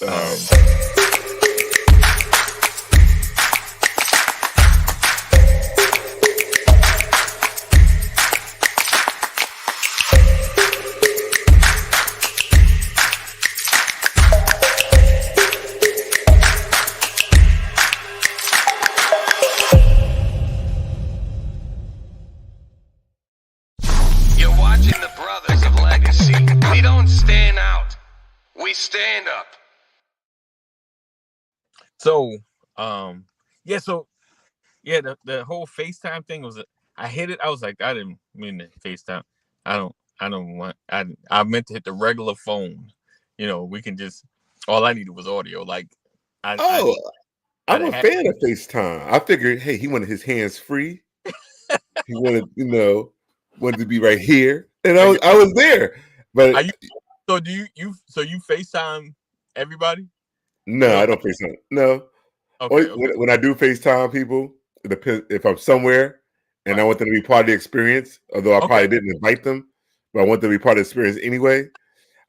You're watching the Brothers of Legacy. We don't stand out. We stand up. So, the whole FaceTime thing was, I hit it. I was like, I didn't mean to FaceTime. I don't want. I meant to hit the regular phone. We can just. All I needed was audio. Like, I'm a fan of FaceTime. I figured, hey, he wanted his hands free. He wanted, wanted to be right here, and I was there. But so do you FaceTime everybody? No, I don't FaceTime. No. Okay. When I do FaceTime people, it depends if I'm somewhere and I want them to be part of the experience, although I probably didn't invite them, but I want them to be part of the experience anyway.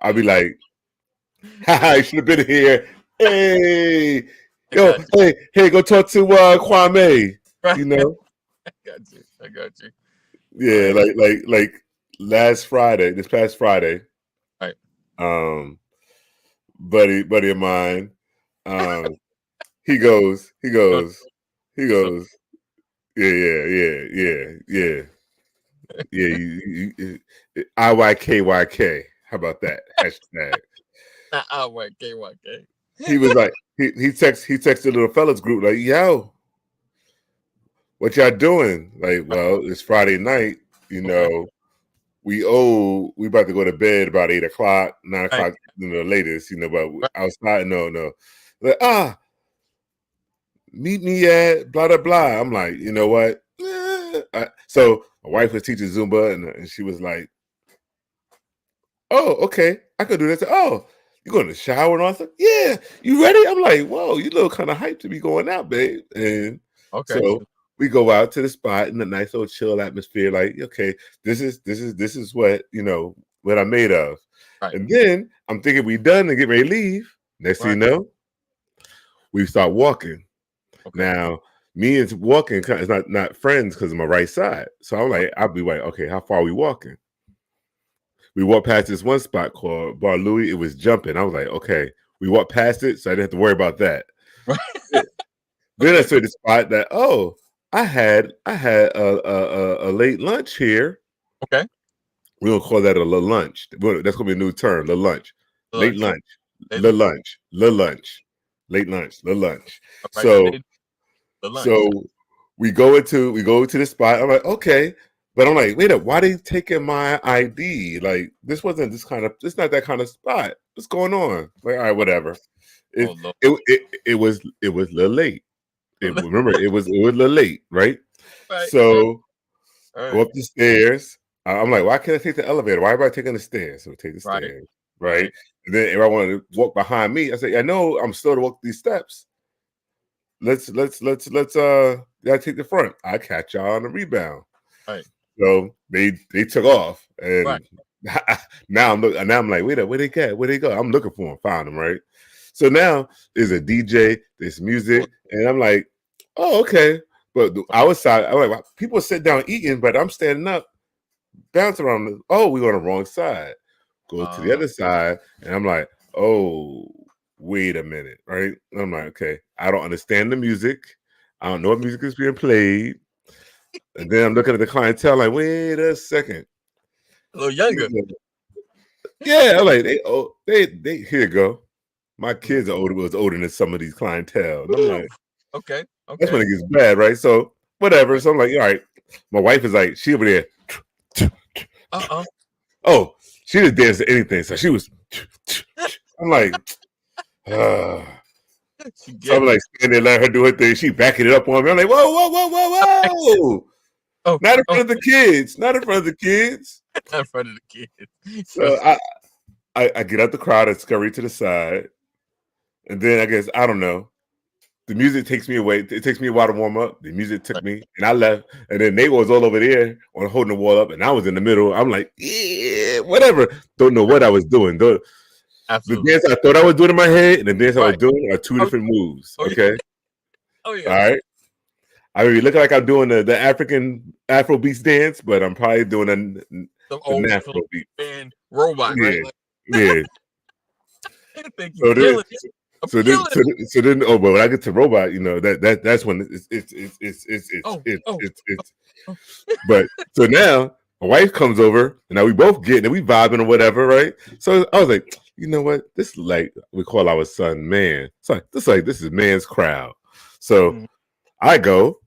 I'll be like, haha, you should have been here. Hey, hey, go talk to Kwame. Right. I got you. Yeah, like this past Friday. Right. Buddy of mine, he goes, yeah. IYKYK. How about that hashtag? IYKYK. He was like, he texted the little fellas group like, yo, what y'all doing? Like, well, it's Friday night, we about to go to bed about 8 o'clock, 9 o'clock, latest, but outside, no. Like, meet me at blah, blah, blah. I'm like, you know what? So my wife was teaching Zumba and she was like, oh, okay, I could do this. Oh, you going to shower and all that? Yeah, you ready? I'm like, whoa, you look kind of hyped to be going out, babe. And so we go out to the spot in a nice little chill atmosphere. Like, okay, this is what what I'm made of. Right. And then I'm thinking we done and get ready to leave. Next thing you know, we start walking. Okay. Now, me and walking is not friends because of my right side. So I'm like, I'll be like, okay, how far are we walking? We walked past this one spot called Bar Louie. It was jumping. I was like, okay. We walked past it, so I didn't have to worry about that. Then I saw the spot that, I had a late lunch here. Okay. We're gonna call that a little lunch. That's gonna be a new term, the lunch. Late lunch. The lunch. The lunch. Late lunch. The lunch. Right. So we go to the spot. I'm like, okay. But I'm like, wait up, why they taking my ID? Like, this not that kind of spot. What's going on? Like, all right, whatever. It was a little late. Remember, it was a little late, right? So go up the stairs. I'm like, why can't I take the elevator? Why everybody taking the stairs? So take the stairs, right? And then everybody wanted to walk behind me. I said, I know I'm still to walk these steps. Let's y'all take the front. I catch y'all on the rebound. Right. So they took off, and now I'm like, wait up, where they go? Where they go? I'm looking for them, found them, right? So now there's a DJ, there's music, and I'm like, oh, okay. But our side, I'm like, people sit down eating, but I'm standing up, bouncing around. Oh, we're on the wrong side. Go to the other side, and I'm like, oh, wait a minute, right? And I'm like, okay, I don't understand the music. I don't know what music is being played. And then I'm looking at the clientele like, wait a second. A little younger. Yeah, I'm like, they here you go. My kids are older than some of these clientele. And I'm like, okay. That's when it gets bad, right? So whatever. So I'm like, all right. My wife is like, she over there. Oh, she just danced to anything. So she was I'm like, so I'm like standing there, letting her do her thing. She backing it up on me. I'm like, whoa. Not in front of the kids. Not in front of the kids. Not in front of the kids. So I get out the crowd and scurry to the side. And then I guess, I don't know. The music takes me away. It takes me a while to warm up. The music took me and I left. And then they was all over there on holding the wall up. And I was in the middle. I'm like, yeah, whatever. Don't know what I was doing. Absolutely. The dance I thought I was doing in my head and the dance I was doing are two different moves. Okay. Oh yeah. All right. I mean, looking like I'm doing the African Afro beats dance, but I'm probably doing Some the old Afro beat. band robot, Yeah. right? Like, Yeah. I think you killing it. So then, oh, but when I get to robot, you know that's when it's. But so now my wife comes over, and now we both getting it, we vibing or whatever, right? So I was like, you know what? This is like we call our son man. So this is man's crowd. So I go,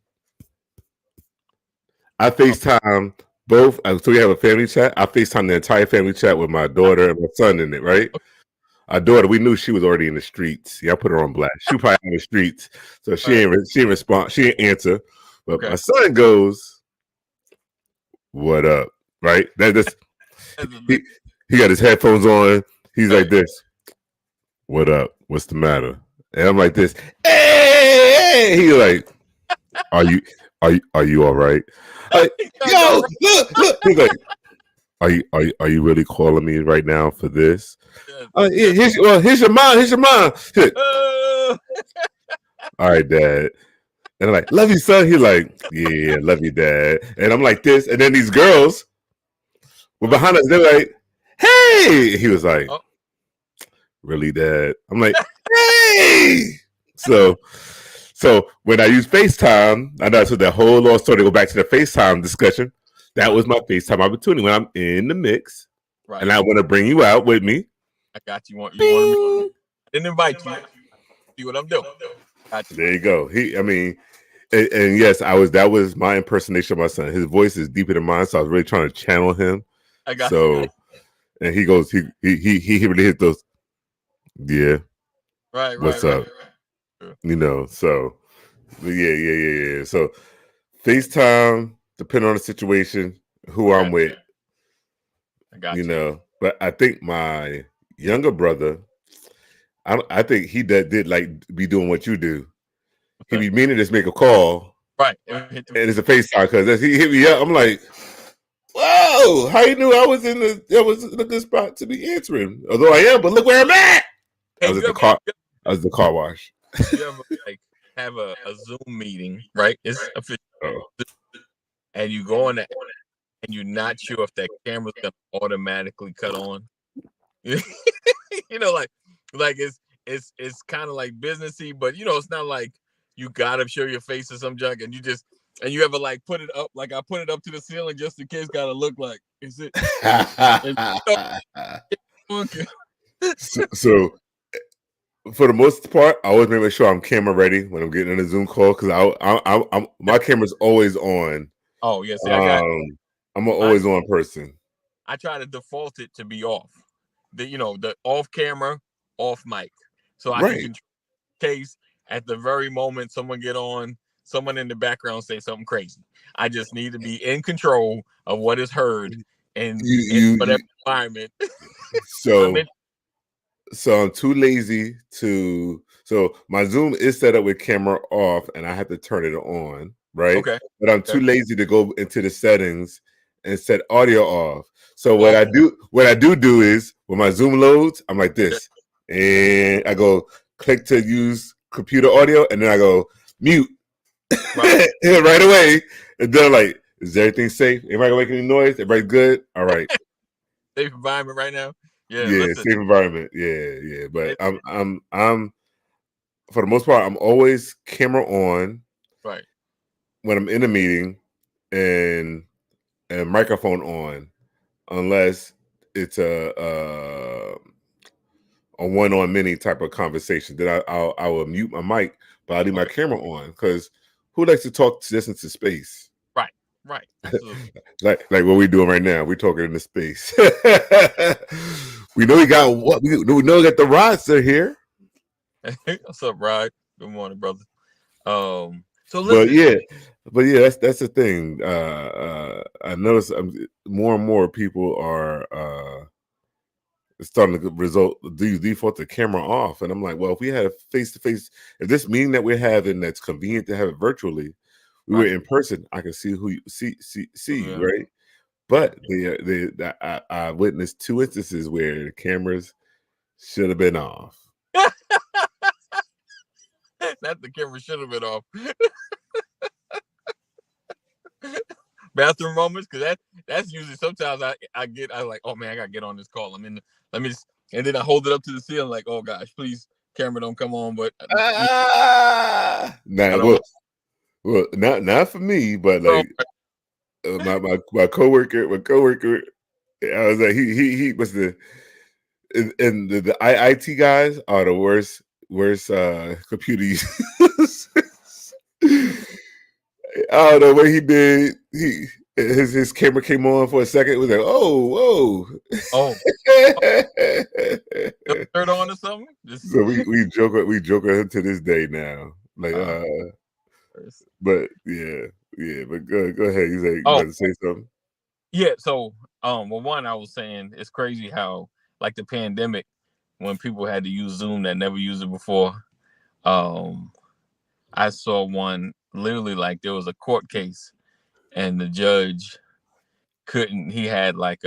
I FaceTime both. So we have a family chat. I FaceTime the entire family chat with my daughter and my son in it, right? Our daughter, we knew she was already in the streets. Yeah, I put her on blast. She was probably in the streets, so she ain't respond. She ain't answer. But my son goes, "What up?" Right? He got his headphones on. He's like this. What up? What's the matter? And I'm like this. Hey! He like, are you all right? Like, yo, look. He's like, are you really calling me right now for this? Here's your mom. Here's your mom. Like, all right, Dad. And I'm like, love you, son. He's like, yeah, love you, Dad. And I'm like this. And then these girls were behind us. They're like, hey. He was like, really, Dad? I'm like, hey. So when I use FaceTime, I know so the whole long story to go back to the FaceTime discussion. That was my FaceTime opportunity when I'm in the mix. Right. And I want to bring you out with me. I got you. I didn't invite you. See what I'm doing. There you go. And yes, that was my impersonation of my son. His voice is deeper than mine, so I was really trying to channel him. I got you. And he goes, he really hit those. Yeah. Right. What's up? Right. You know, so yeah. So FaceTime, depending on the situation, who I'm with. I got you. You know, but I think my younger brother, I think he did like be doing what you do. He be meaning to just make a call, right? And it's a FaceTime because he hit me up. I'm like, whoa! How you knew I was in a good spot to be answering? Although I am, but look where I'm at. I was at the car. I was at the car wash. You ever have a Zoom meeting, right? It's official, and you go on that, and you're not sure if that camera's gonna automatically cut on. You know, like it's kind of like businessy, but you know, it's not like you gotta show your face or some junk, and you ever like put it up, like I put it up to the ceiling just in case, gotta look like, is it? So for the most part, I always make sure I'm camera ready when I'm getting in a Zoom call because I'm my camera's always on. Oh yes, I'm an always on person. I try to default it to be off. The off camera, off mic, so I can control case at the very moment someone get on, someone in the background say something crazy. I just need to be in control of what is heard in whatever environment. So I'm too lazy to. So my Zoom is set up with camera off, and I have to turn it on, right? Okay. But I'm too lazy to go into the settings and set audio off. So what I do is when my Zoom loads, I'm like this, and I go click to use computer audio, and then I go mute right away, and then I'm like, is everything safe? Anybody gonna make any noise? Everybody good? All right. Safe environment right now. Yeah, safe environment. Yeah. But I'm for the most part, I'm always camera on. Right. When I'm in a meeting and microphone on, unless it's a one-on many type of conversation. Then I will mute my mic, but I'll leave my camera on because who likes to talk just into space? Right. Absolutely. like what we're doing right now. We're talking into space. We know we got the rods are here. What's up, Rod? Good morning, brother. So listen. But yeah, that's the thing. I notice more and more people are starting to default the camera off, and I'm like, well, if we had a face-to-face, if this meeting that we're having that's convenient to have it virtually, we were in person, I can see who you see you, right? But I witnessed 2 instances where the cameras should have been off. Not the camera should have been off. Bathroom moments, because that's usually sometimes I like, oh man, I gotta get on this call. Let me just, and then I hold it up to the ceiling like, oh gosh, please, camera don't come on. But well, not for me, but like my coworker, I was like, he was and the IT guys are the worst computer users. I don't know what he did. His camera came on for a second. It was like, oh, turn on or something. So we joke with him to this day now. Like, but yeah. But go ahead. He's like, you about to say something? Yeah. So, well, one, I was saying it's crazy how like the pandemic, when people had to use Zoom that never used it before. I saw one literally like there was a court case and the judge couldn't, he had like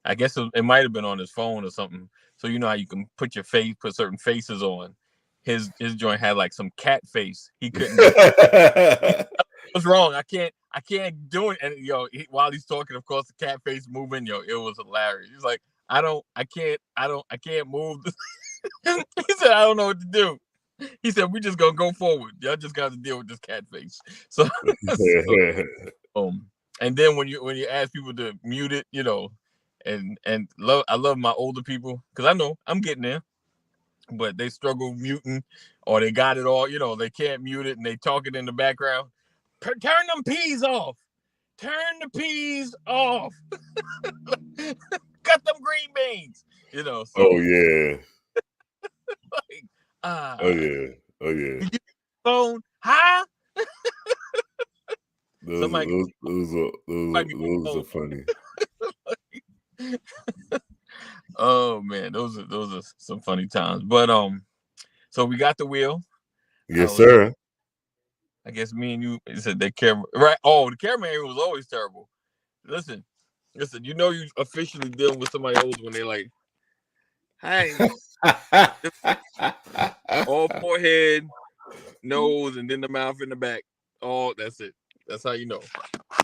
I guess it might have been on his phone or something. So you know how you can put certain faces on. His joint had like some cat face. He couldn't do it. What's wrong? I can't do it. And while he's talking, of course, the cat face moving, it was hilarious. He's like, I can't move. He said, I don't know what to do. He said, we just gonna go forward. Y'all just got to deal with this cat face. So and then when you ask people to mute it, and I love my older people because I know I'm getting there, but they struggle muting or they got it all, they can't mute it and they talk it in the background. Turn them peas off. Turn the peas off. Cut them green beans. So, oh yeah. Like, oh yeah. Phone, huh? Those are funny. Oh man, those are some funny times. But so we got the wheel. Yes, sir. I guess me and you said that camera, right? Oh, the cameraman was always terrible. Listen, you officially dealing with somebody old when they're like, "Hey," all forehead, nose, and then the mouth in the back. Oh, that's it. That's how you know.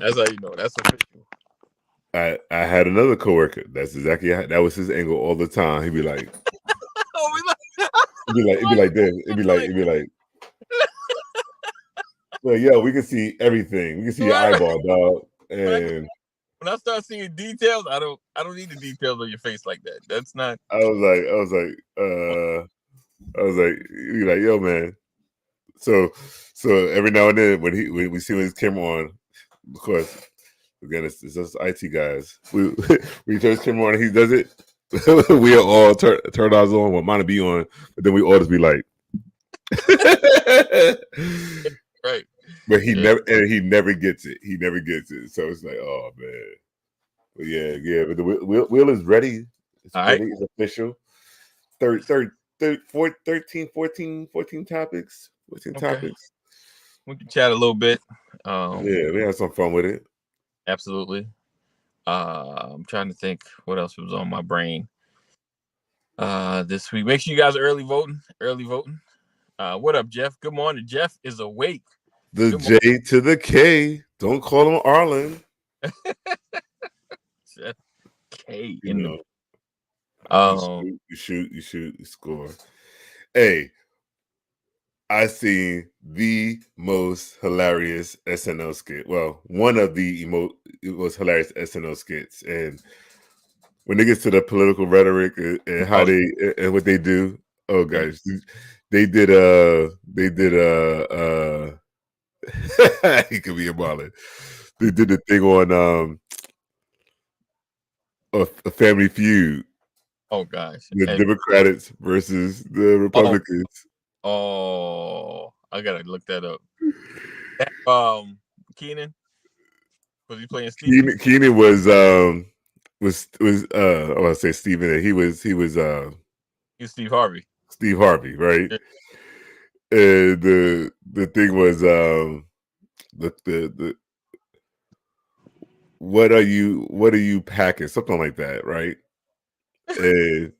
That's official. I had another coworker. That's exactly that was his angle all the time. He'd be like, it'd be like this. It'd be like, well, yo, we can see everything. We can see your eyeball, dog. And when I start seeing details, I don't need the details on your face like that. That's not. I was like, you're like, yo, man. So every now and then when we see his camera on, of course, again, it's us IT guys. We turn his camera on and he does it. We all turn ours on. Well, mine to be on, but then we all just be like, right. But he never gets it. He never gets it. So it's like, oh man. But yeah. But the wheel is ready. It's ready. Right. It's official. 13, 14 topics. 14 topics. We can chat a little bit. Yeah, we had some fun with it. Absolutely. I'm trying to think what else was on my brain this week. Make sure you guys are early voting. What up, Jeff? Good morning. Jeff is awake. The J to the K. Don't call him Arlen. Jeff K. You shoot, you score. Hey, I seen the most hilarious SNL skit. Well, one of the most hilarious SNL skits, and when it gets to the political rhetoric and how and what they do, oh gosh, they did he could be a baller. They did the thing on a Family Feud. Oh gosh, the Democrats versus the Republicans. Oh, I gotta look that up. Keenan, was he playing Steve? Keenan was I want to say Steven. He was Steve Harvey. Steve Harvey, right? Yeah. And the thing was the what are you packing? Something like that, right? And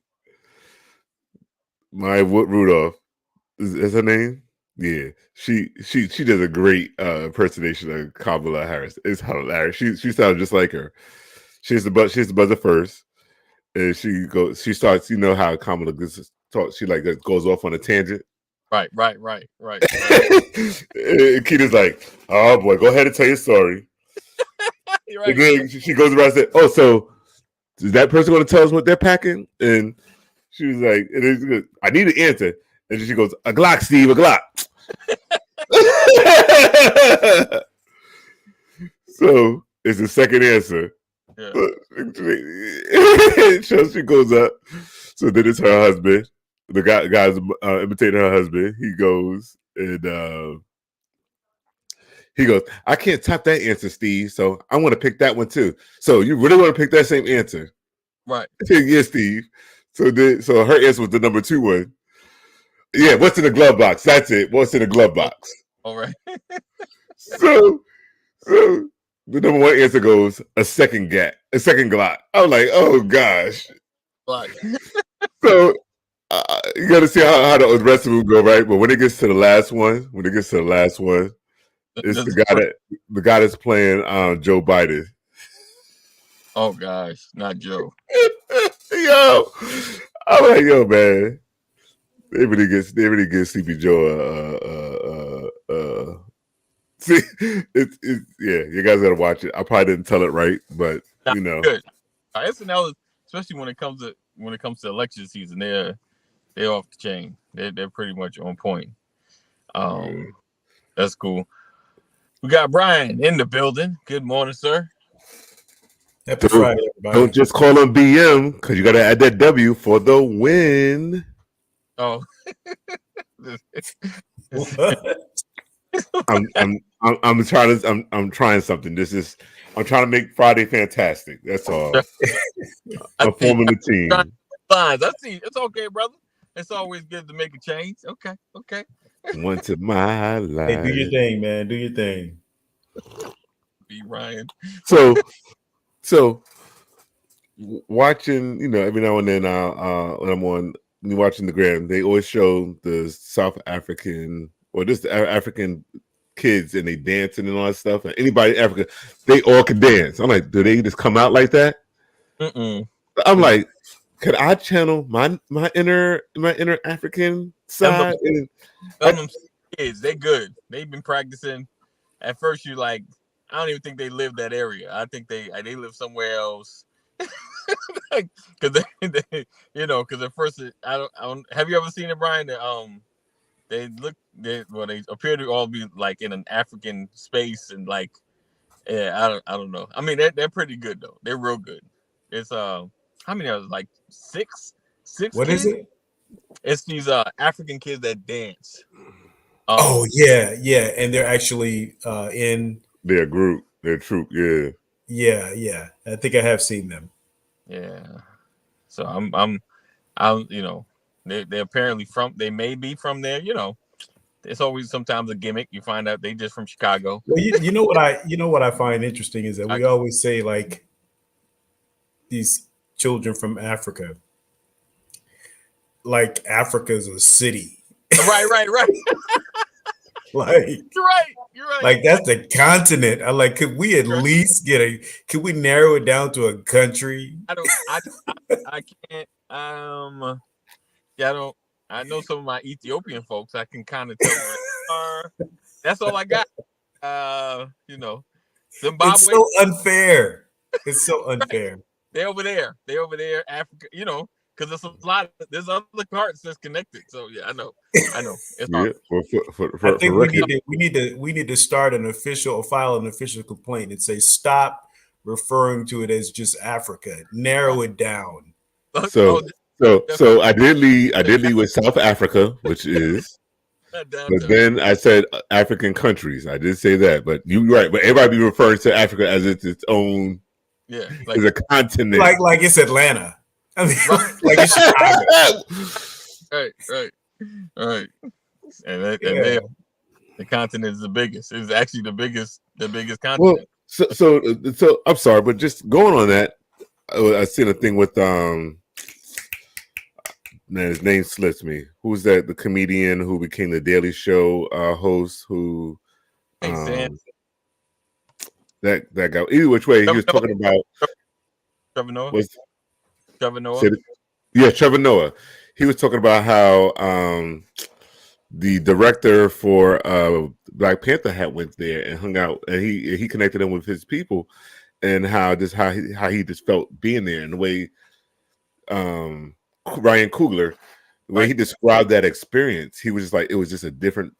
Maya Rudolph is her name. Yeah, she does a great impersonation of Kamala Harris. It's hilarious. She sounds just like her. She's the buzzer first, and she starts. You know how Kamala gets talk. She like goes off on a tangent. Right. And Keita's like, "Oh boy, go ahead and tell your story." Right. And then she goes around and says, "Oh, so is that person going to tell us what they're packing?" And she was like, "I need an answer." And she goes, "A Glock, Steve, a Glock." So it's the second answer. Yeah. So she goes up. So then it's her husband. The guy's imitating her husband. He goes and he goes, "I can't top that answer, Steve. So I want to pick that one too. So you really want to pick that same answer?" Right. Yes, Steve. So her answer was the number 2 one. Yeah, what's in the glove box? That's it. What's in the glove box? All right. So the number 1 answer goes a second Glock. I was like, oh gosh. Like. So you got to see how the rest of them go, right? But when it gets to the last one, it's the guy that's playing Joe Biden. Oh gosh, not Joe. Yo, I'm like, yo, man. They really get Sleepy Joe. See, it's yeah. You guys gotta watch it. I probably didn't tell it right, but you know, good. SNL, especially when it comes to election season, they're off the chain. They're pretty much on point. That's cool. We got Brian in the building. Good morning, sir. Happy Friday, everybody. Don't just call him BM because you got to add that W for the win. Oh, I'm trying something. I'm trying to make Friday fantastic. That's all. I'm forming the team. Fine, I see. It's okay, brother. It's always good to make a change. Okay. Once in my life. Hey, do your thing, man. Do your thing. Be Ryan. So watching, every now and then when I'm on watching the gram, they always show the South African or just the African kids and they dancing and all that stuff. And anybody in Africa, they all can dance. I'm like, do they just come out like that? I'm like, could I channel my inner African side? Them kids, they good. They've been practicing. At first, you like, I don't even think they live that area. I think they live somewhere else. Because because at first I don't. Have you ever seen it, Brian? They appear to all be like in an African space and like, yeah, I don't know. I mean, they're pretty good though. They're real good. It's how many are like six? What kids? is it? It's these African kids that dance. Oh yeah, and they're actually in their group, their troop. Yeah. I think I have seen them. Yeah. So I'm they're apparently they may be from there. It's always sometimes a gimmick. You find out they just from Chicago. Well, you know what I find interesting is that we always say like these children from Africa, like Africa's a city. Right. Like you're right. Like that's the continent. I like. Could we at least could we narrow it down to a country? I can't. I know some of my Ethiopian folks. I can kind of tell where they are. That's all I got. Zimbabwe. It's so unfair. It's so unfair. They're over there. Africa. Because there's other parts that's connected. So yeah, I know. It's hard. I think we need to start file an official complaint and say stop referring to it as just Africa. Narrow it down. So I did lead with South Africa, which is. But then I said African countries. I did say that, but you're right. But everybody be referring to Africa as its own. Yeah, as a continent. Like it's Atlanta. I mean, like it's Chicago. Right. And the continent is the biggest. It's actually the biggest continent. Well, so I'm sorry, but just going on that, I seen a thing with Man, his name slips me. Who's that? The comedian who became the Daily Show host? Who? Hey, Sam. That guy. Either which way, he was talking about. Trevor Noah. Trevor Noah. Yeah, Trevor Noah. He was talking about how the director for Black Panther had went there and hung out, and he connected him with his people, and how he just felt being there, and the way Ryan Coogler, the way he described that experience, he was just like, it was just a different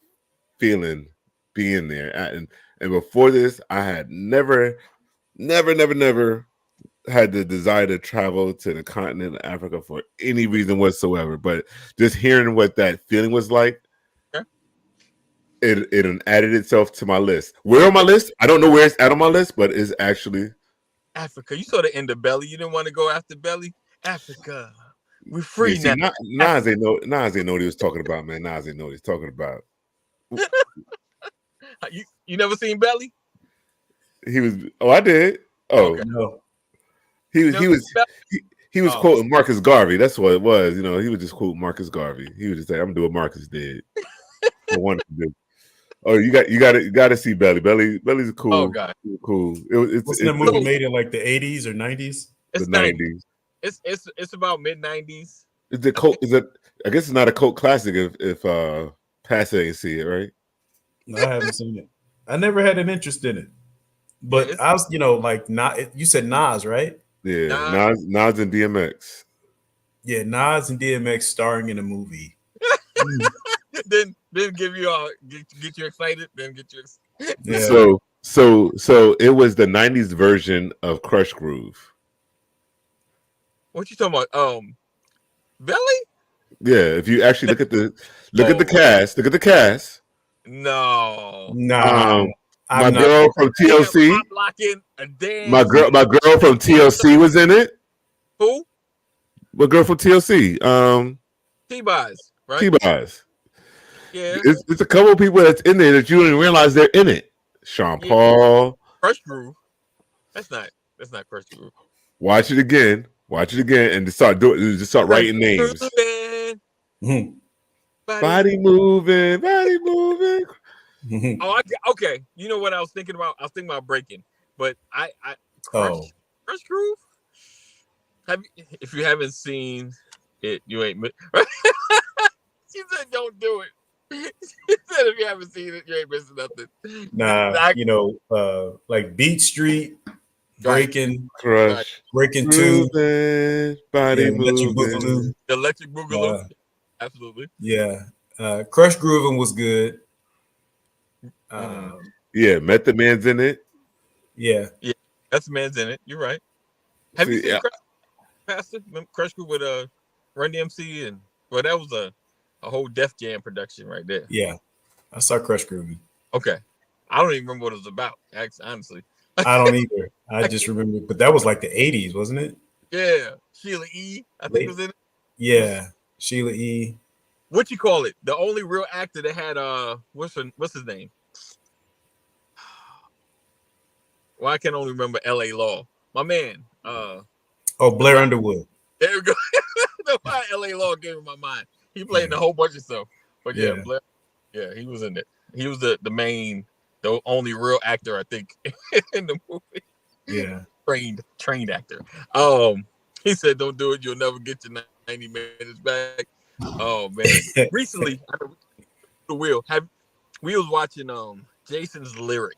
feeling being there. And before this, I had never had the desire to travel to the continent of Africa for any reason whatsoever. But just hearing what that feeling was like, it added itself to my list. Where on my list? I don't know where it's at on my list, but it's actually Africa. You saw the end of Belly. You didn't want to go after Belly. Africa. We're free now. Nas ain't know what he was talking about, man. Nas ain't know what he's talking about. You never seen Belly? He was. Oh, I did. Oh okay. No. He was quoting Marcus Garvey. That's what it was. You know, he was just quoting Marcus Garvey. He was just saying, "I'm doing Marcus did." I wanted to do. Oh, you got to see Belly. Belly's cool. Oh God, cool. Wasn't the movie made in like the 80s or 90s? It's the 90s. It's about mid 90s. Is it cult? Is it? I guess it's not a cult classic if Passer ain't see it, right? No, I haven't seen it. I never had an interest in it. But I was, you said Nas, right? Yeah, Nas and DMX. Yeah, Nas and DMX starring in a movie. then give you all get you excited. Then get you. Yeah. So it was the '90s version of Crush Groove. What you talking about? Belly? Yeah, if you actually look at the cast. No. My girl from TLC. My girl from TLC was in it. Who? My girl from TLC. T-Boz, right? T-Boz. Yeah. It's a couple of people that's in there that you don't even realize they're in it. Sean Paul. Crush Groove. That's not Crush Groove. Watch it again, and just start writing names. Body moving. Oh, okay. You know what I was thinking about? I was thinking about breaking, but Crush Groove. If you haven't seen it, you ain't. She said, "Don't do it." She said, "If you haven't seen it, you ain't missing nothing." Nah, like Beat Street, Breaking, Crush, Breaking 2, Body moving, the Electric Boogaloo. Absolutely. Yeah, Crush Grooving was good. Yeah, Method Man's in it. Yeah, that's the man's in it. You're right. Have you seen Pastor Crush Groove with Run DMC and that was a whole Def Jam production right there. Yeah, I saw Crush Grooving. Okay, I don't even remember what it was about. Honestly, I don't either. I just remember, but that was like the 80s, wasn't it? Yeah, Sheila E. I think was in it. Yeah, Sheila E. What you call it? The only real actor that had what's his name? Well, I can only remember L.A. Law. My man. Blair Underwood. There we go. That's why L.A. Law gave me my mind. He played in a whole bunch of stuff. But Blair, he was in it. He was the only real actor, I think, in the movie. Yeah. Trained actor. He said, "Don't do it. You'll never get your 90 minutes back." Oh man. Recently, we was watching Jason's Lyrics.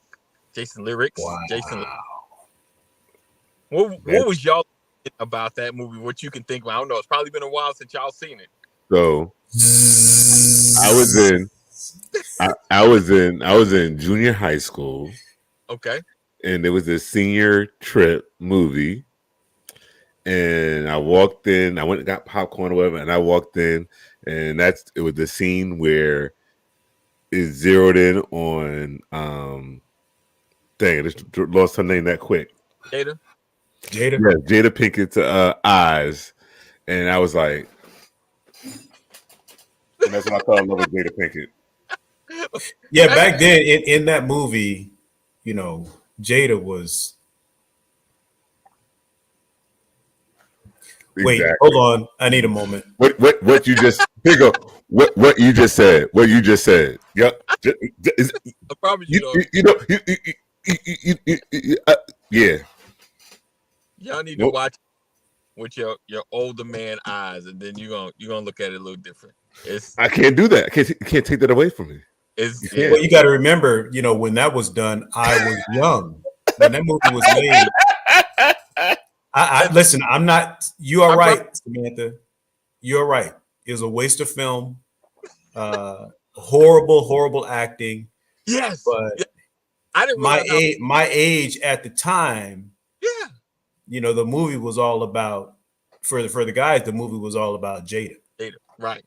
Wow. Jason. What was y'all thinking about that movie? What you can think about? I don't know. It's probably been a while since y'all seen it. So I was in junior high school. Okay. And there was a senior trip movie. And I walked in, I went and got popcorn or whatever, and I walked in, and it was the scene where it zeroed in on dang, I just lost her name that quick. Jada? Yeah, Jada Pinkett's eyes. And I was like, and that's when I fell in love with Jada Pinkett. Yeah, back then in that movie, Jada was Wait, hold on. I need a moment. What you just think of? What you just said? What you just said? Yep. I promise you, Yeah. Y'all need to watch with your older man eyes, and then you're gonna look at it a little different. I can't do that. I can't take that away from me. Well, you got to remember, when that was done, I was young when that movie was made. I listen. I'm not. You are right, Samantha. You're right. It was a waste of film. Horrible acting. Yes, but I didn't. My age at the time. Yeah. The movie was all about for the guys. The movie was all about Jada. Right.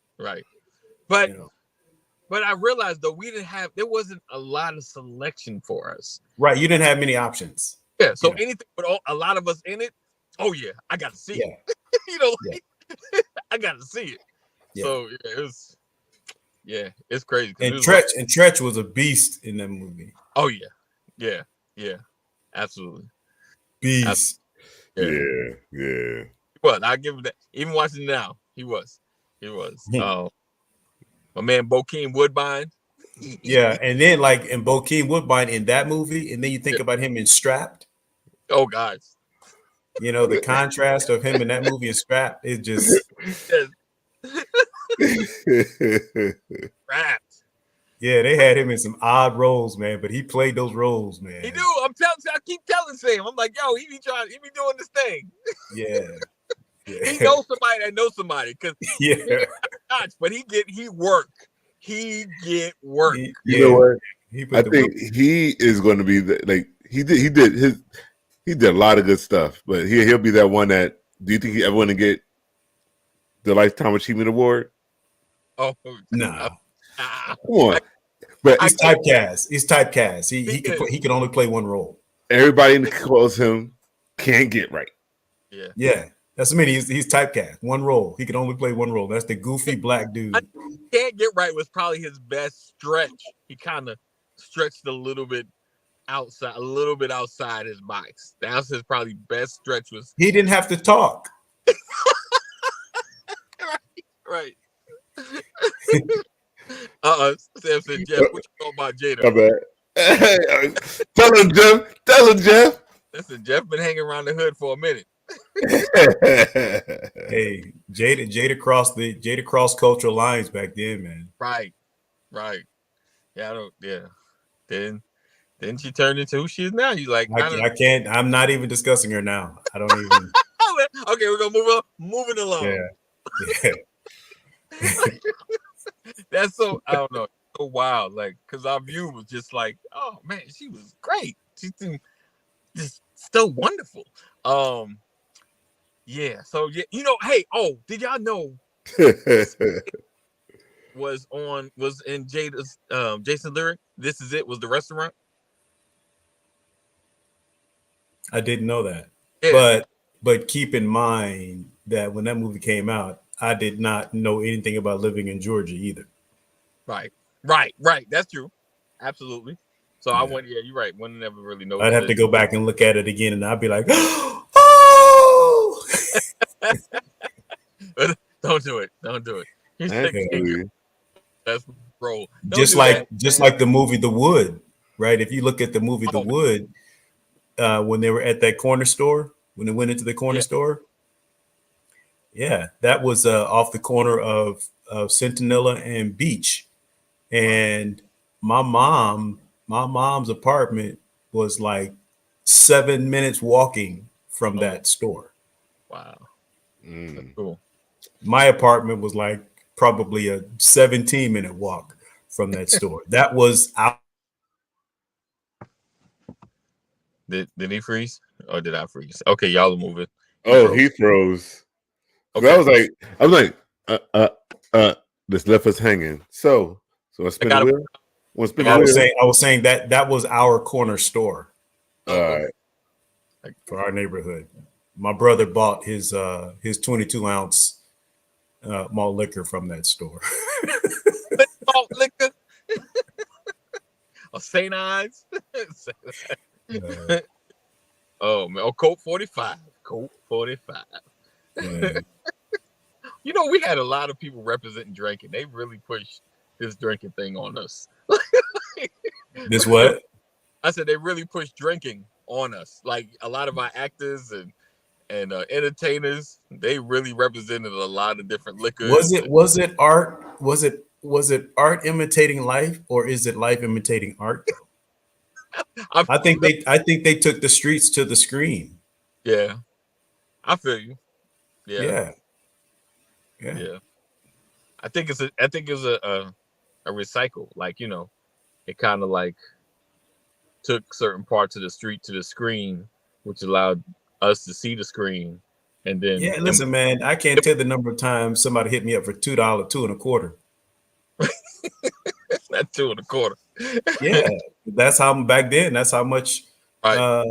But I realized though there wasn't a lot of selection for us. Right, you didn't have many options. Yeah. So anything with a lot of us in it. Oh yeah, I got to see it. I got to see it. Yeah. So it was. Yeah, it's crazy. And Tretch was a beast in that movie. Oh yeah, absolutely. Beast. Yeah. Well, I give him that. Even watching it now, he was. My man Bokeem Woodbine. Yeah, and then in Bokeem Woodbine in that movie, and then you think about him in Strapped. Oh God. The contrast of him in that movie and Strapped is just. Strapped. Yeah, they had him in some odd roles, man, but he played those roles, man. He do. I keep telling Sam. I'm like, yo, he be doing this thing. Yeah. He knows somebody that knows somebody, because but he work. He get work. You know what? I think he is going to be he did a lot of good stuff, but he'll be that one that. Do you think he ever want to get the Lifetime Achievement Award? Oh no! Come on, but he's typecast. He's typecast. He can only play one role. Everybody calls him can't get right. Yeah. That's he's typecast. One role. He can only play one role. That's the goofy black dude. Can't Get Right was probably his best stretch. He kind of stretched a little bit outside his box. That's his probably best stretch. He didn't have to talk. Right. Sam said, Jeff, what you know about Jada? Tell him, Jeff. Listen, Jeff been hanging around the hood for a minute. Hey, Jada crossed cultural lines back then, man. Right. Then she turned into who she is now. You like? I can't. I'm not even discussing her now. I don't even. Okay, we're gonna moving along. Yeah. That's so. I don't know. So wild, because our view was just like, oh man, she was great. She seemed just still wonderful. Yeah. So hey, did y'all know was in Jada's Jason lyric? This Is It was the restaurant. I didn't know that. Yeah. But keep in mind that when that movie came out, I did not know anything about living in Georgia either. Right. That's true. Absolutely. So I went. Yeah, you're right. One never really knows. I'd have to go back and look at it again, and I'd be like, oh. Don't do it. That's roll. Just like the movie The Wood, right? If you look at the movie The Wood, when they were at that corner store, when they went into the corner store, that was off the corner of Centinela and Beach, and my mom's apartment was 7 minutes walking from that store. Wow. That's cool. My apartment was probably a 17-minute walk from that store. That was out. Did he freeze or did I freeze? Okay, y'all are moving. He froze. Okay. I was like, this left us hanging. So I spin the wheel. I was saying that was our corner store. All right. For our neighborhood. My brother bought his 22-ounce malt liquor from that store. Malt liquor? Or St. Ives? Oh man! Colt 45. Yeah. You know, we had a lot of people representing drinking. They really pushed this drinking thing on us. This what? I said they really pushed drinking on us. Like a lot of our actors and entertainers, they really represented a lot of different liquors. Was it art? Was it art imitating life, or is it life imitating art? I think they took the streets to the screen. Yeah, I feel you. Yeah. Yeah. I think it's a recycle. Like, you know, it kind of like took certain parts of the street to the screen, which allowed us to see the screen, and then Yeah, listen, man, I can't tell the number of times somebody hit me up for $2, $2.25. Not 2.25. Yeah, that's how back then. That's how much Right.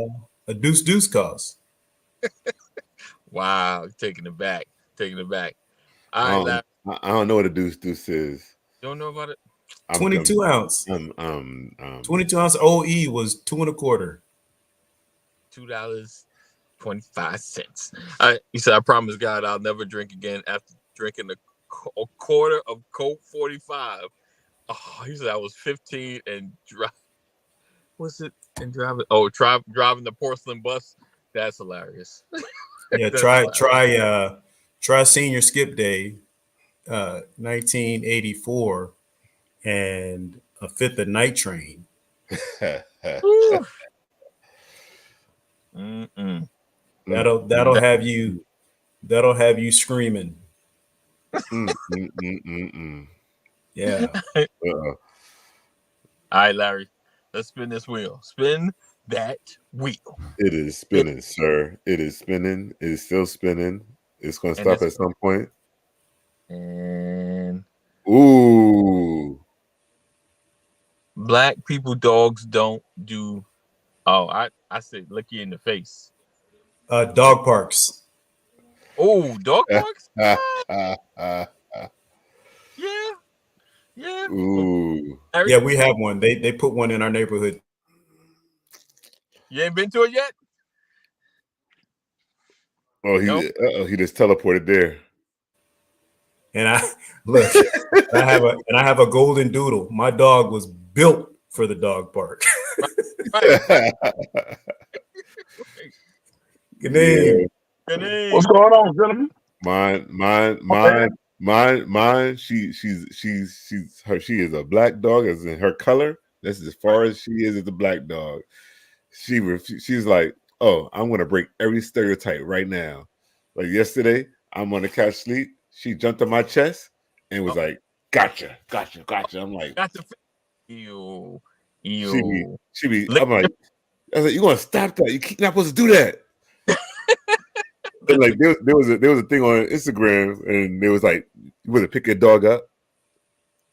a deuce costs. Wow, taking it back. All I right, don't, Larry, I don't know what a deuce is. you don't know about it? 22 ounce. 22 ounce OE was $2.25. $2.25. He said, "I promise God, I'll never drink again after drinking a quarter of Coke 45." Oh, he said I was 15 and driving the porcelain bus. That's hilarious. Yeah, That's try senior skip day, 1984, and a fifth of night train. hilarious. Mm-mm. That'll have you screaming. Yeah. All right, Larry, let's spin this wheel. Spin that wheel. It is spinning, sir. It is spinning. It is still spinning. It's going to And stop at some point. And Ooh. black people, dogs don't do. Oh, I said look you in the face. Dog parks. Oh, dog parks? Yeah. Ooh. Larry, Yeah, we have one. They put one in our neighborhood. you ain't been to it yet? Oh, Nope. he just teleported there. And I look, I have a golden doodle. My dog was built for the dog park. Right. Good name. Good name. What's going on, gentlemen? Mine. She is a black dog, as in her color. That's as far as she is as a black dog. She's like, oh, I'm gonna break every stereotype right now. Like yesterday, I'm on the couch sleep. She jumped on my chest and was like, gotcha. I'm like, Got the ew. She be. I'm like, I was like, you gonna stop that? You're not supposed to do that. And like there was a thing on Instagram, and there was like, you want to pick your dog up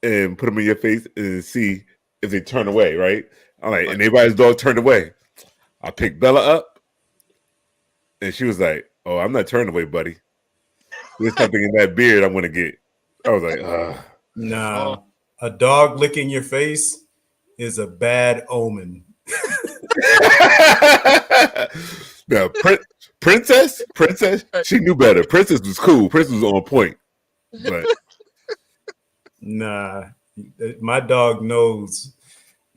and put them in your face and see if they turn away, right? I'm like, and everybody's dog turned away. I picked Bella up, and she was like, "Oh, I'm not turning away, buddy. There's something in that beard I want to get." I was like, Nah, a dog licking your face is a bad omen. Now, Princess, she knew better. Princess was cool. Princess was on point. But nah, my dog knows.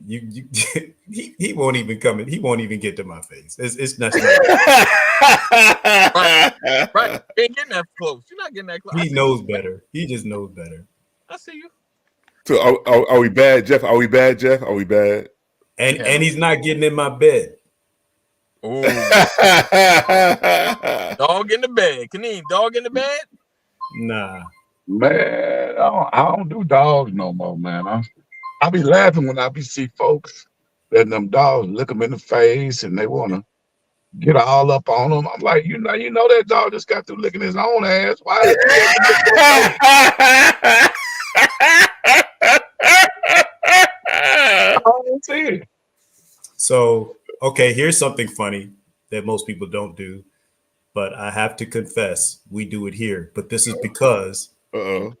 He won't even come in. He won't even get to my face. It's nothing. Right. You ain't getting that close. You're not getting that close. He knows better. He just knows better. I see you. So are we bad, Jeff? Are we bad, Jeff? Are we bad? And he's not getting in my bed. Ooh. Dog in the bed. Kaneem, dog in the bed? Nah. Man, I don't do dogs no more, man. I be laughing when I see folks letting them dogs look them in the face and they want to get all up on them. I'm like, you know that dog just got through licking his own ass. Why? I don't see it. So, okay, here's something funny that most people don't do, but I have to confess, we do it here. But this is because I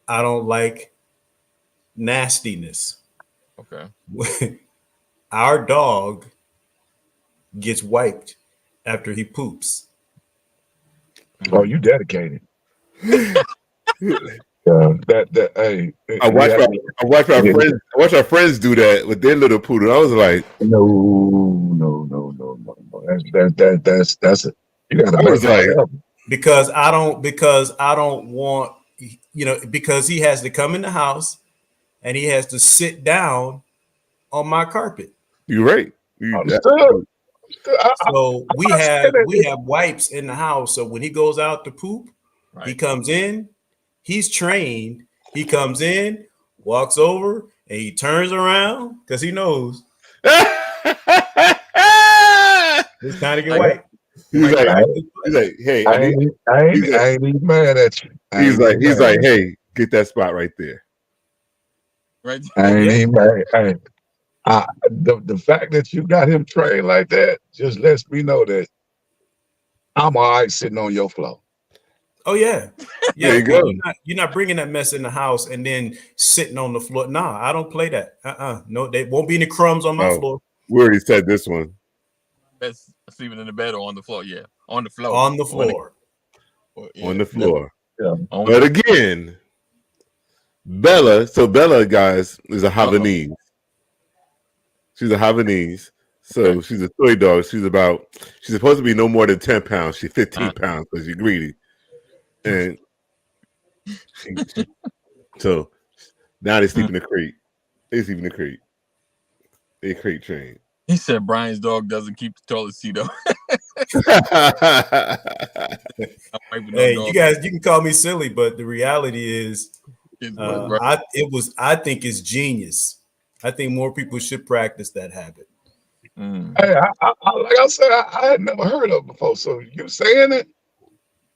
don't like nastiness. Okay. Our dog gets wiped after he poops. Oh, you dedicated. Hey, I watch our friends do that with their little poodle. I was like, no. That's it. You got to I make was it like, happen. because I don't want, because he has to come in the house and he has to sit down on my carpet. you're right. Understood. So we I'm have saying that. wipes in the house. So when he goes out to poop, he comes in, he's trained. He comes in, walks over, and he turns around because he knows it's time to get wiped. He's like, hey, I ain't even mad at you. He's like, hey, get that spot right there. Right. I ain't even mad. The fact that you got him trained like that just lets me know that I'm all right sitting on your floor. Oh yeah, yeah. There you go. You're not bringing that mess in the house and then sitting on the floor. Nah, I don't play that. No, there won't be any crumbs on my floor. We already said this one. That's sleeping in the bed or on the floor. Yeah, on the floor. On the floor. On the floor. Yeah. But again, Bella, guys, is a Havanese. She's a Havanese. So she's a toy dog. She's supposed to be no more than 10 pounds. She's 15 pounds because she's greedy. And so now they sleep in the crate. They sleep in the crate. They crate trained. He said Brian's dog doesn't keep the toilet seat up. Hey, you guys, you can call me silly, but the reality is, I think it's genius. I think more people should practice that habit. Hey, like I said, I had never heard of it before. So you saying it,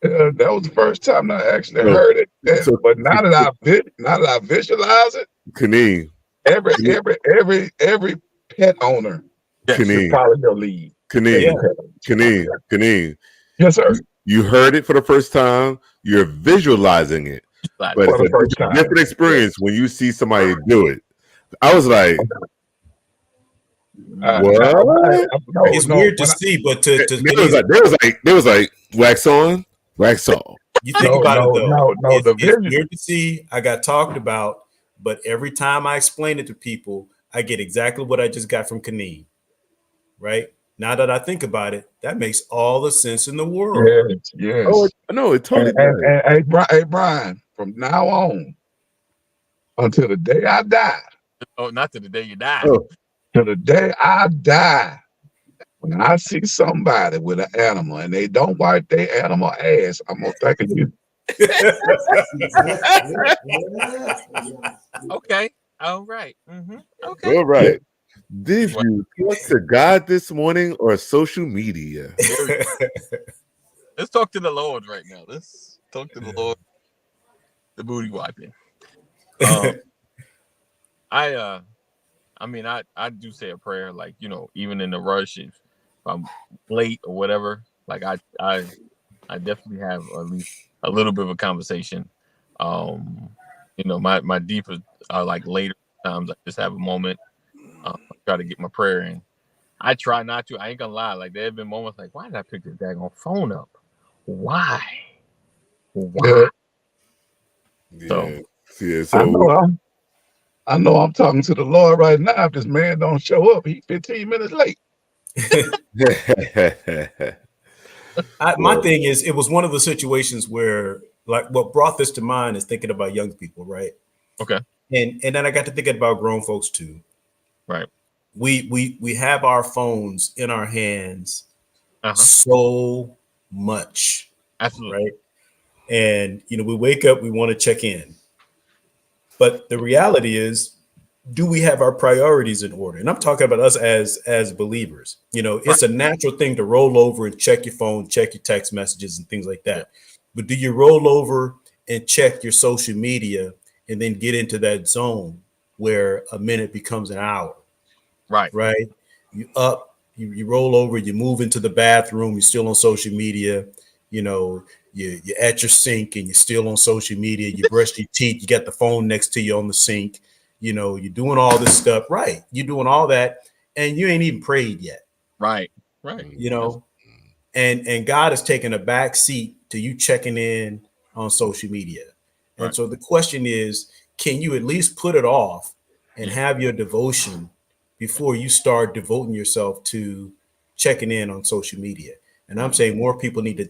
that was the first time I actually heard it. But now that I visualize it, Kaneen, every pet owner should follow your lead. Kaneen. Yes, sir. You heard it for the first time. You're visualizing it, but it's a different experience when you see somebody do it. I was like, what? It's weird to see, but there was like wax on, wax off. You think about it though. It's weird to see. I got talked about, but every time I explain it to people, I get exactly what I just got from Kaneen. Right? Now that I think about it, that makes all the sense in the world. Yes. Oh, no, it totally does. Hey, Brian, from now on until the day I die. Oh, not to the day you die. Oh. To the day I die. When I see somebody with an animal and they don't wipe their animal ass, I'm gonna think of you. Okay. All right. Okay. All right. Did you talk to God this morning or social media? Let's talk to the Lord right now. Let's talk to the Lord. The booty wiping. I do say a prayer, like, even in the rush, if I'm late or whatever, like I definitely have at least a little bit of a conversation. My deeper like later times I just have a moment. Try to get my prayer in. I try not to. I ain't gonna lie. Like there have been moments like, why did I pick this daggone phone up? Why? So I know I'm talking to the Lord right now. If this man don't show up, he's 15 minutes late. My thing is, it was one of the situations where, like, what brought this to mind is thinking about young people, right? Okay. And then I got to thinking about grown folks too. Right. We have our phones in our hands so much. Absolutely. Right. And we wake up, we want to check in. But the reality is, do we have our priorities in order? And I'm talking about us as believers. It's a natural thing to roll over and check your phone, check your text messages and things like that. Yeah. But do you roll over and check your social media and then get into that zone where a minute becomes an hour? Right. Right. You roll over, you move into the bathroom, you're still on social media, you're at your sink and you're still on social media, you brush your teeth, you got the phone next to you on the sink, you're doing all this stuff. Right. You're doing all that and you ain't even prayed yet. Right. And God has taken a back seat to you checking in on social media. And Right. so the question is, can you at least put it off and have your devotion before you start devoting yourself to checking in on social media? And I'm saying more people need to,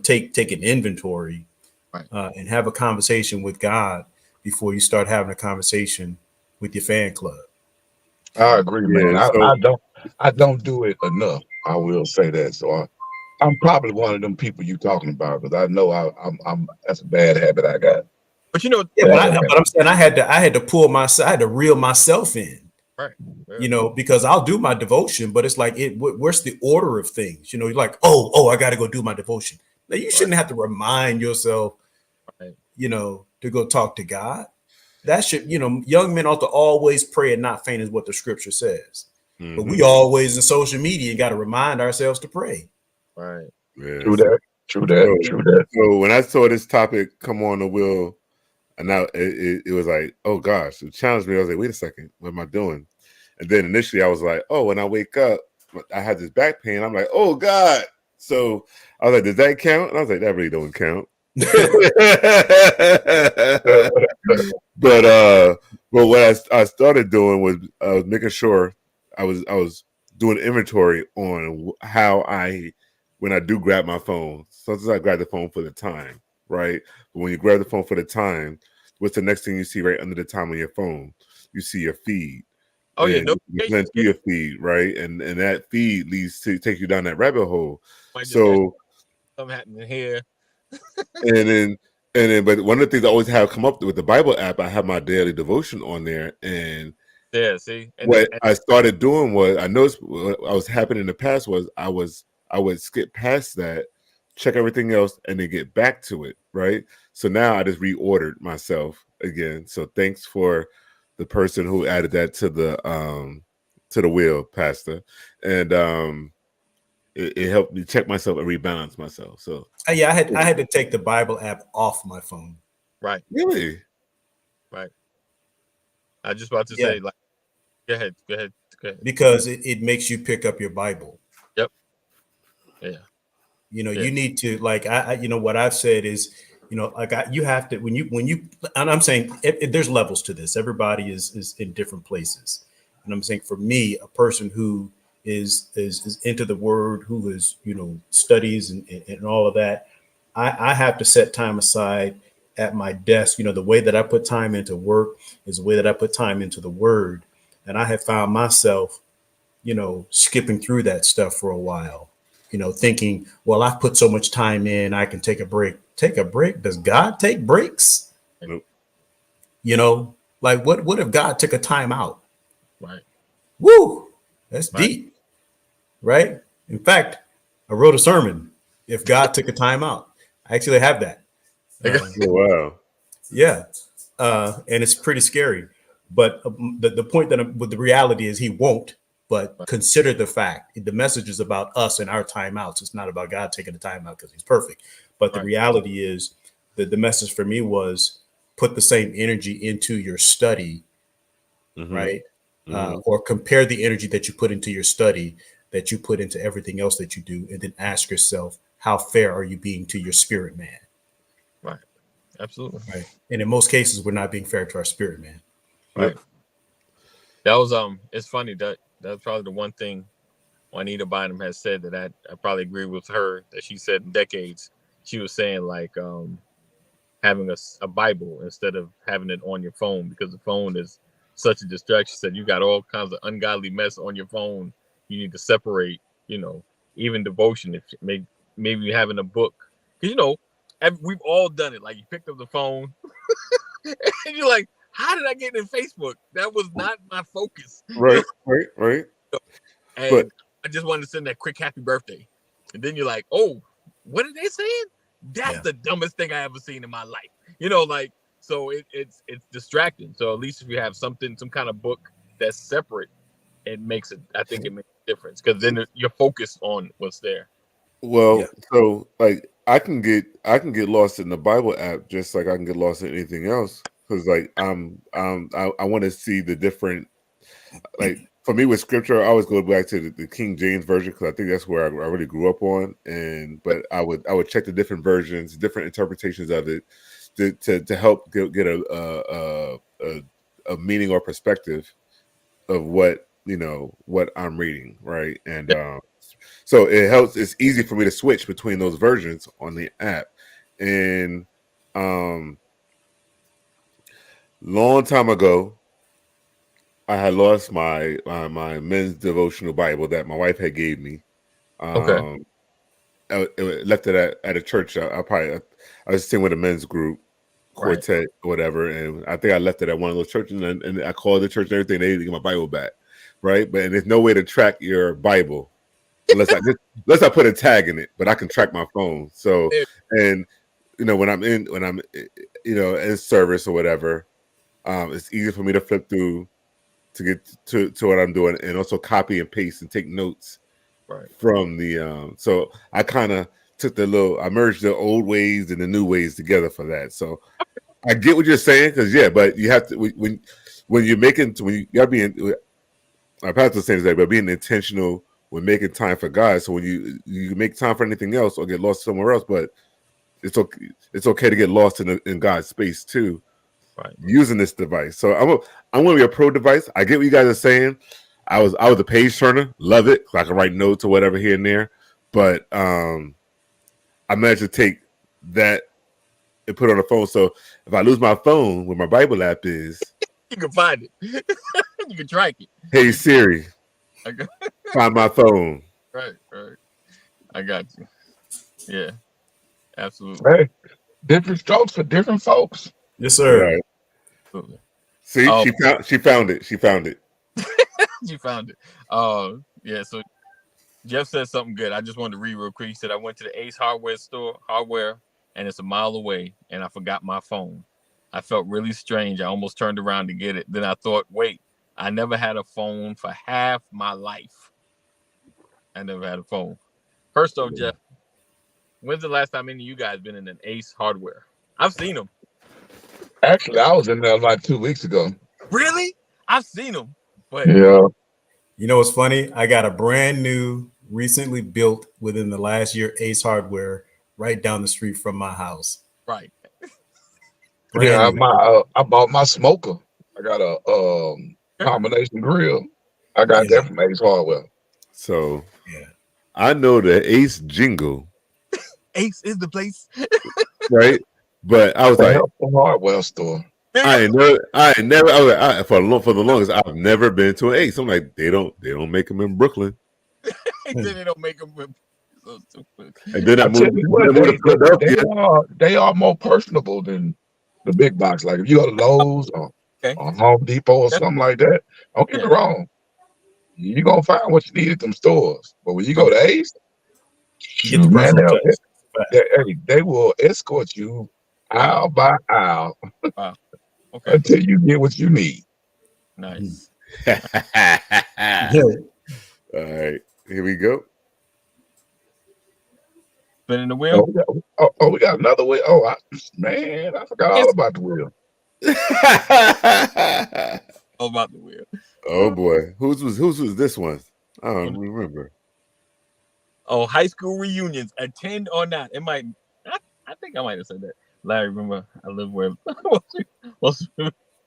take an inventory Right. and have a conversation with God before you start having a conversation with your fan club. I agree, Yeah, man. so I don't do it enough. I will say that. So I'm probably one of them people you talking about because I know I'm that's a bad habit I got. But you know, Yeah, Bad habit. but I'm saying I had to pull myself, I had to reel myself in, right. Yeah. because I'll do my devotion, but it's like where's the order of things? You're like, oh, I got to go do my devotion. Now you shouldn't have to remind yourself, Right. to go talk to God. That should, young men ought to always pray and not faint, is what the scripture says. But we always in social media got to remind ourselves to pray. Right. yeah, True that. True that. True that. so when I saw this topic come on the wheel, and now it was like, oh gosh, it challenged me. I was like, wait a second, what am I doing? And then initially I was like, oh, when I wake up, I had this back pain. I'm like, oh God. So I was like, does that count? And I was like, that really don't count. but what I started doing was I was making sure I was doing inventory on how when I do grab my phone. Sometimes I grab the phone for the time, right? But when you grab the phone for the time, what's the next thing you see right under the time on your phone? You see your feed. Oh yeah, And no. you blend through your feed, right? And that feed leads to take you down that rabbit hole. Might just So something happening here. and then but one of the things I always have come up with the Bible app, I have my daily devotion on there. And Yeah, see, and what I started doing was, I noticed what was happening in the past was I would skip past that, check everything else, and then get back to it, right? So now I just reordered myself again. So thanks for the person who added that to the wheel, Pastor. And it helped me check myself and rebalance myself. So Yeah, I had to take the Bible app off my phone. right, really, right. I was just about to say, like, go ahead. Because it makes you pick up your Bible. Yep. Yeah. You need to, like, I what I've said is, you have to, when you, and I'm saying there's levels to this. Everybody is in different places. And I'm saying for me, a person who is into the word, who is, studies and all of that, I have to set time aside at my desk. The way that I put time into work is the way that I put time into the word. And I have found myself, skipping through that stuff for a while, thinking, well, I've put so much time in, I can take a break. Take a break? Does God take breaks? nope. Like what if God took a time out? Right. Woo, that's Right. deep, right? In fact, I wrote a sermon, If God Took a Time Out. I actually have that. Oh, wow. Yeah. And it's pretty scary. But the point but the reality is he won't. But consider the fact, the message is about us and our timeouts. It's not about God taking the time out because he's perfect. But the reality is that the message for me was put the same energy into your study, right? Or compare the energy that you put into your study that you put into everything else that you do. And then ask yourself, how fair are you being to your spirit man? Right. Absolutely. Right. And in most cases, we're not being fair to our spirit man. Right. That was it's funny that's probably the one thing Juanita Bynum has said that I probably agree with her, that she said in decades. She was saying, like, having a Bible instead of having it on your phone, because the phone is such a distraction. She said you got all kinds of ungodly mess on your phone. You need to separate, even devotion. If maybe having a book, because we've all done it. Like, you picked up the phone and you're like, how did I get in Facebook? That was not my focus. Right. And But I just wanted to send that quick happy birthday. And then you're like, oh, what are they saying? That's the dumbest thing I ever seen in my life. So it's distracting. So at least if you have some kind of book that's separate, I think it makes a difference, because then you're focused on what's there. well, so like I can get lost in the Bible app just like I can get lost in anything else, because like I want to see the different, like, for me with scripture, I always go back to the King James version because I think that's where I really grew up on. But I would check the different versions, different interpretations of it to help get a meaning or perspective of what I'm reading, right? And so it helps. It's easy for me to switch between those versions on the app. And long time ago, I had lost my my men's devotional Bible that my wife had gave me. Okay. I left it at a church. I was sitting with a men's group quartet or whatever, and I think I left it at one of those churches, and I called the church and everything. They didn't get my Bible back, right? But there's no way to track your Bible unless I put a tag in it, but I can track my phone. So, and when I'm in service or whatever, it's easy for me to flip through to get to what I'm doing, and also copy and paste and take notes from the. So I kind of I merged the old ways and the new ways together for that. So I get what you're saying, because but you have to when you gotta be. Our pastor says that, but being intentional when making time for God. So when you make time for anything else or get lost somewhere else, but it's okay to get lost in God's space too. Right. Using this device. So I'm gonna be a pro device. I get what you guys are saying. I was a page turner, love it. I can write notes or whatever here and there. But I managed to take that and put it on the phone. So if I lose my phone where my Bible app is, you can find it. You can track it. Hey Siri, find my phone. Right. I got you. Yeah, absolutely. Hey, different strokes for different folks. Yes, sir. Right. Absolutely. See, she found it. She found it. She found it. Yeah. So Jeff said something good. I just wanted to read real quick. He said, I went to the Ace hardware, and it's a mile away, and I forgot my phone. I felt really strange. I almost turned around to get it. Then I thought, wait, I never had a phone for half my life. I never had a phone. First off, Jeff, when's the last time any of you guys been in an Ace hardware? I've seen them. Actually, I was in there like 2 weeks ago. Really? I've seen them. But yeah. You know what's funny? I got a brand new, recently built within the last year Ace hardware right down the street from my house. Right. I bought my smoker. I got a combination grill. I got that from Ace Hardware. So I know the Ace jingle. Ace is the place. Right? But I was like, hardware store. I ain't never. I was like, for the longest, I've never been to an Ace. I'm like, they don't make them in Brooklyn. They don't make them. And then I moved to Philadelphia. They are more personable than the big box. Like if you go to Lowe's or Home Depot or something like that, don't get me wrong, you're gonna find what you need at them stores. But when you go to Ace, they will escort you aisle by aisle until you get what you need. Nice. All right, here we go. Spinning the wheel. We got another wheel. I forgot all about the wheel. All about the wheel. Oh boy, whose was this one? I don't remember. Oh, high school reunions, attend or not? It might. I think I might have said that. Larry, remember I live where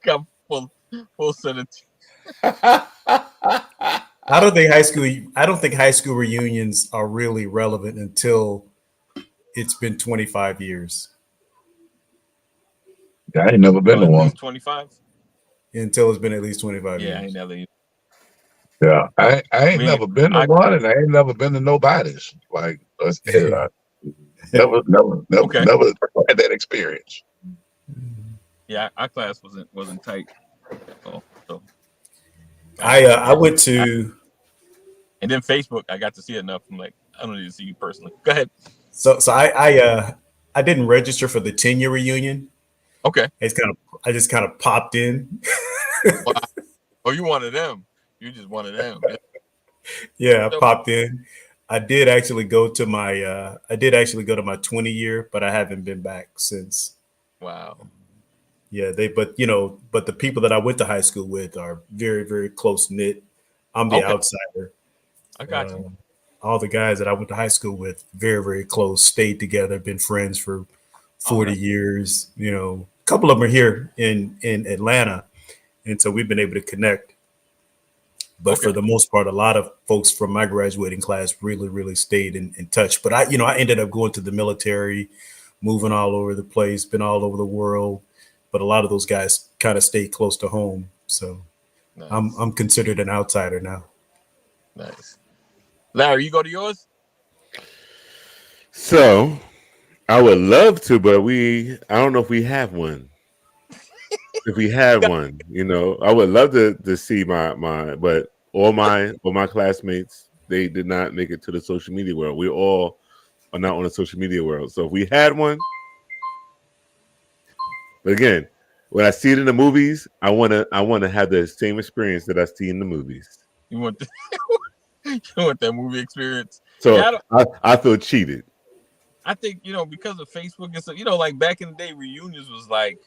got full set of. I don't think high school reunions are really relevant until it's been 25 years. I ain't never been to one. 25? Until it's been at least 25 years. I ain't never. Yeah, I ain't never been to one, and I ain't never been to nobody's. Like, never had that experience. Yeah, our class wasn't tight. So I went to, and then Facebook. I got to see enough. I'm like, I don't need to see you personally. Go ahead. So I didn't register for the 10-year reunion. Okay. I just kind of popped in. Wow. Oh, you wanted them. You just wanted them. Yeah, I popped in. I did actually go to my 20-year, but I haven't been back since. Wow. Yeah, but the people that I went to high school with are very, very close knit. I'm the outsider. I got you. All the guys that I went to high school with, very, very close, stayed together, been friends for 40 years. You know, a couple of them are here in Atlanta. And so we've been able to connect. But for the most part, a lot of folks from my graduating class really, really stayed in touch. But I ended up going to the military, moving all over the place, been all over the world. But a lot of those guys kind of stayed close to home. So nice. I'm considered an outsider now. Nice. Larry, you go to yours? So I would love to, but I don't know if we have one. If we had one, I would love to see but all my classmates, they did not make it to the social media world. We all are not on the social media world. So if we had one, but again, when I see it in the movies, I wanna have the same experience that I see in the movies. You want you want that movie experience? So yeah, I feel cheated. I think because of Facebook and stuff. Like back in the day, reunions was like,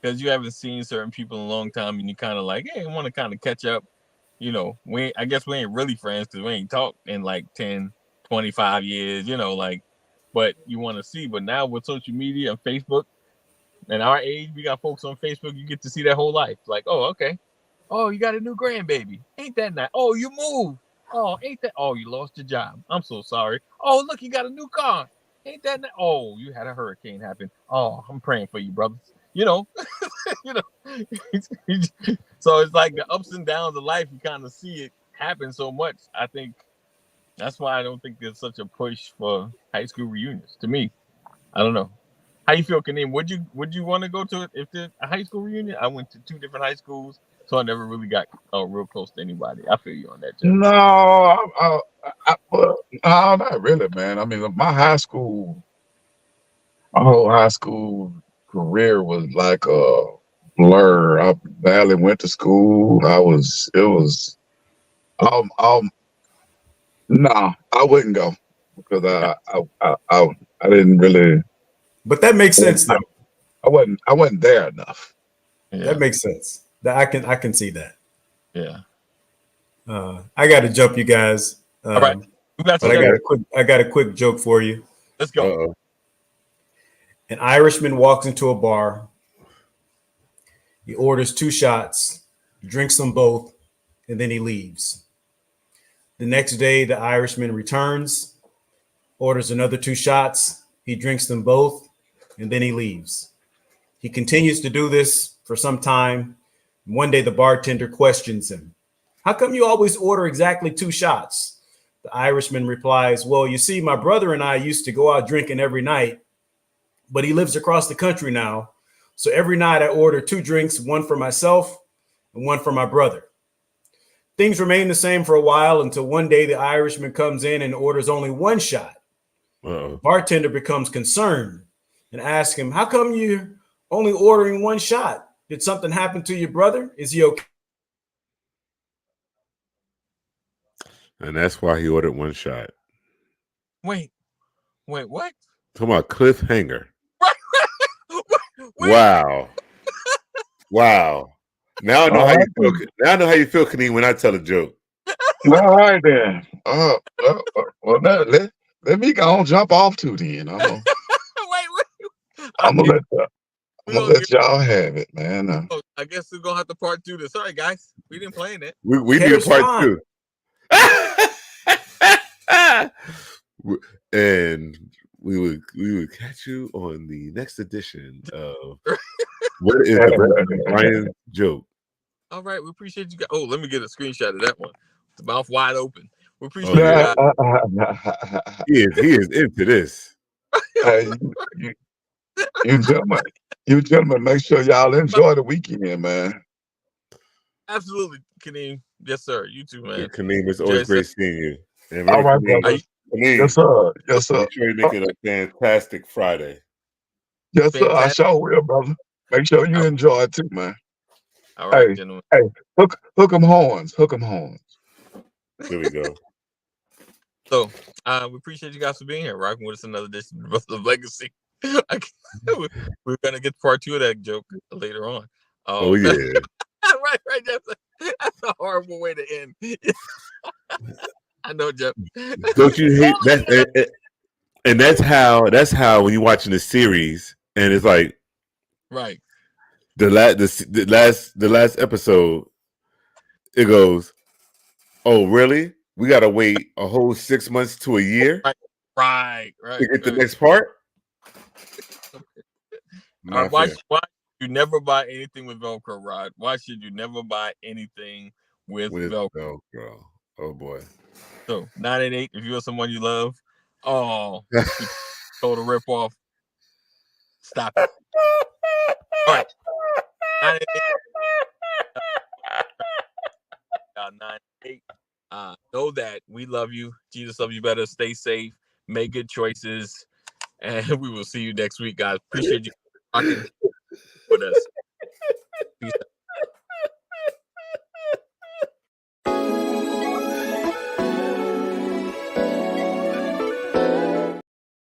because you haven't seen certain people in a long time, and you kind of like, hey, I want to kind of catch up. I guess we ain't really friends because we ain't talked in like 10, 25 years. But you want to see. But now with social media and Facebook, and our age, we got folks on Facebook. You get to see their whole life. Like, oh, okay. Oh, you got a new grandbaby. Ain't that nice? Oh, you moved. Oh, ain't that? Oh, you lost your job. I'm so sorry. Oh, look, you got a new car. Ain't that nice? Oh, you had a hurricane happen. Oh, I'm praying for you, brothers. So it's like the ups and downs of life. You kind of see it happen so much. I think that's why I don't think there's such a push for high school reunions. To me, I don't know. How you feel, Kaneem? Would you want to go to it if there's a high school reunion? I went to 2 different high schools, so I never really got real close to anybody. I feel you on that, Jeff. No, no, not really, man. I mean, my whole high school career was like a blur. I barely went to school. No, I wouldn't go because I didn't really. But that makes sense, though. I wasn't there enough. Yeah. That makes sense. I can see that. Yeah. I got to jump, you guys. All right. But I got a quick joke for you. Let's go. Uh-oh. An Irishman walks into a bar. He orders 2 shots, drinks them both, and then he leaves. The next day, the Irishman returns, orders another 2 shots. He drinks them both, and then he leaves. He continues to do this for some time. One day, the bartender questions him. How come you always order exactly 2 shots? The Irishman replies, well, you see, my brother and I used to go out drinking every night, but he lives across the country now. So every night I order 2 drinks, one for myself and one for my brother. Things remain the same for a while until one day the Irishman comes in and orders only 1 shot. The bartender becomes concerned and asks him, how come you're only ordering 1 shot? Did something happen to your brother? Is he okay? And that's why he ordered 1 shot. Wait, what? Talking about cliffhanger. Wow. Now I know how you feel. Now I know how you feel, Kaneem, when I tell a joke. All right then. Well, let me go and jump off to then. I'm gonna let y'all have it, man. I guess we're gonna have to part 2 this. Sorry, guys, we didn't plan it. We need a part 2. And we would catch you on the next edition of What is the Brian joke? All right, we appreciate you guys. Oh, let me get a screenshot of that one. The mouth wide open. We appreciate you guys. He is into this. Hey, you gentlemen, make sure y'all enjoy the weekend, man. Absolutely, Kaneem. Yes, sir. You too, man. Kaneem, it's always great seeing you. And all right, Kaneem, brother. Yes, sir. Yes, sir. Make sure you make it a fantastic Friday. Yes, sir. I sure will, brother. Make sure you enjoy it too, man. All right, gentlemen. Hey, hook 'em horns. Hook 'em horns. There we go. So, we appreciate you guys for being here, rocking with us another edition of Legacy. We're gonna get part 2 of that joke later on. Oh yeah. right. That's a hard horrible way to end. I know, Jeff. Don't you hate that? And that's how when you're watching the series and it's like right. The last episode, it goes, oh really? We gotta wait a whole 6 months to a year, right, to get the next part. Why should you never buy anything with Velcro, Rod? Why should you never buy anything with Velcro? Oh boy. So 988, if you're someone you love, oh, total rip off. Stop it. All right. 988. Know that we love you. Jesus loves you better. Stay safe. Make good choices. And we will see you next week, guys. Appreciate you rocking with us.